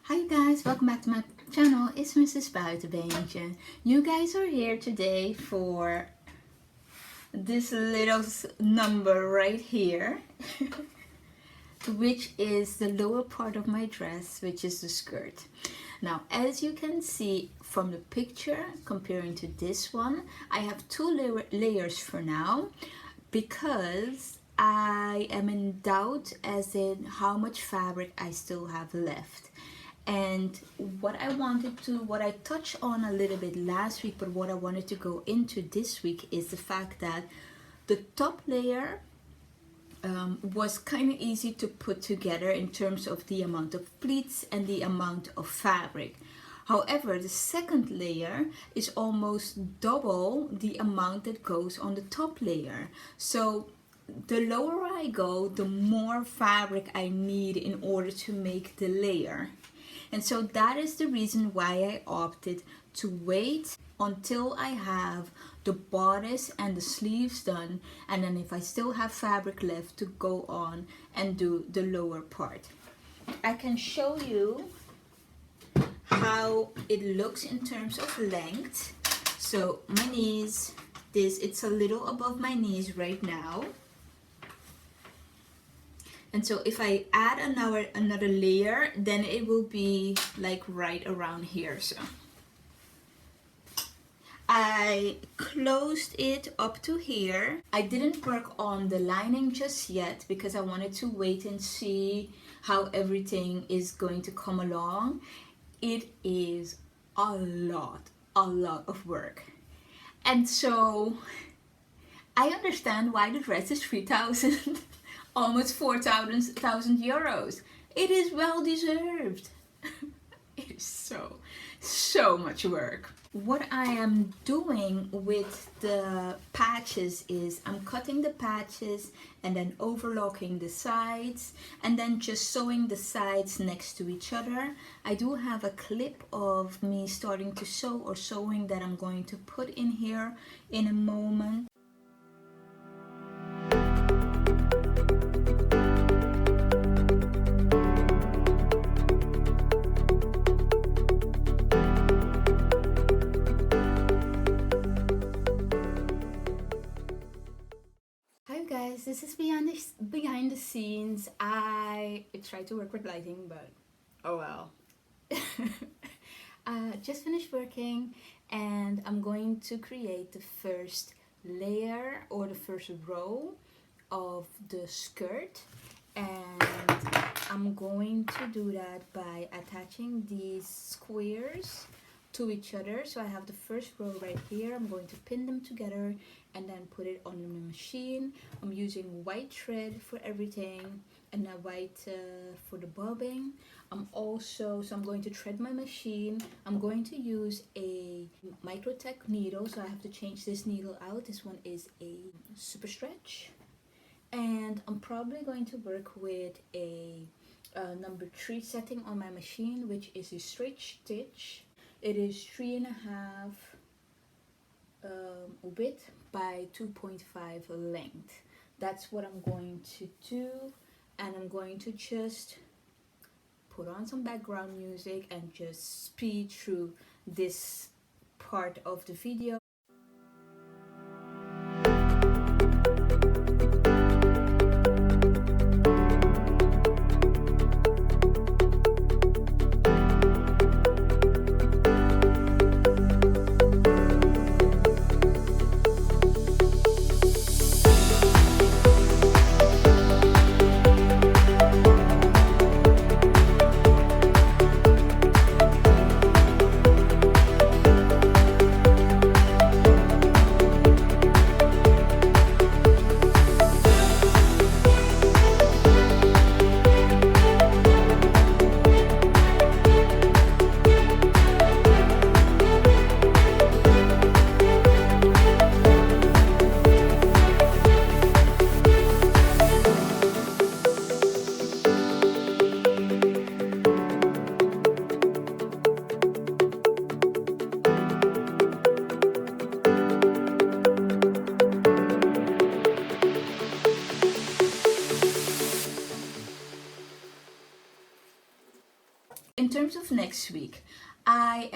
Hi guys, welcome back to my channel. It's Mrs. Buitenbeentje. You guys are here today for this little number right here, which is the lower part of my dress, which is the skirt. Now, as you can see from the picture, comparing to this one, I have two layers for now because I am in doubt as in how much fabric I still have left. And what I touched on a little bit last week, but what I wanted to go into this week is the fact that the top layer was kind of easy to put together in terms of the amount of pleats and the amount of fabric. However, the second layer is almost double the amount that goes on the top layer. So the lower I go, the more fabric I need in order to make the layer. And so that is the reason why I opted to wait until I have the bodice and the sleeves done, and then if I still have fabric left, to go on and do the lower part. I can show you how it looks in terms of length. So my knees, it's a little above my knees right now. And so if I add another layer, then it will be like right around here. So I closed it up to here. I didn't work on the lining just yet because I wanted to wait and see how everything is going to come along. It is a lot of work. And so I understand why the dress is 3,000. Almost 4,000 euros. It is well deserved. It is so much work. What I am doing with the patches is I'm cutting the patches and then overlocking the sides and then just sewing the sides next to each other. I do have a clip of me starting to sew or sewing that I'm going to put in here in a moment. This is behind the scenes. I tried to work with lighting, but oh well. Just finished working and I'm going to create the first layer or the first row of the skirt, and I'm going to do that by attaching these squares to each other. So I have the first row right here. I'm going to pin them together and then put it on the machine. I'm using white thread for everything and a white for the bobbing. I'm going to thread my machine. I'm going to use a microtech needle, so I have to change this needle out. This one is a super stretch, and I'm probably going to work with a number 3 setting on my machine, which is a straight stitch. It is 3.5 width by 2.5 length. That's what I'm going to do, and I'm going to just put on some background music and just speed through this part of the video. terms of next week, I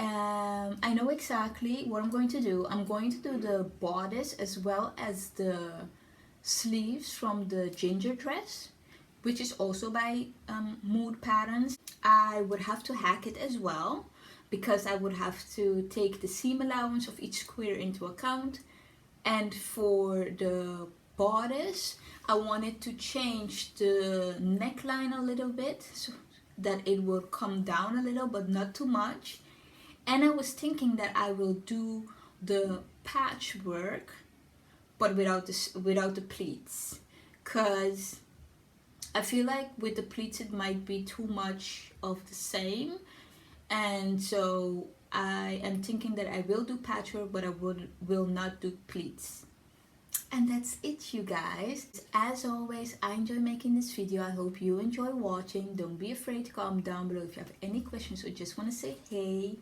know exactly what I'm going to do. I'm going to do the bodice as well as the sleeves from the ginger dress, which is also by Mood Patterns. I would have to hack it as well, because I would have to take the seam allowance of each square into account. And for the bodice, I wanted to change the neckline a little bit so that it will come down a little, but not too much. And I was thinking that I will do the patchwork, but without the pleats, because I feel like with the pleats it might be too much of the same. And so I am thinking that I will do patchwork, but I will not do pleats. And that's it, you guys. As always, I enjoy making this video. I hope you enjoy watching. Don't be afraid to comment down below if you have any questions or just want to say hey.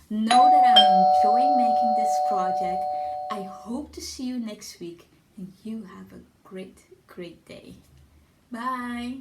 Know that I'm enjoying making this project. I hope to see you next week, and you have a great day. Bye.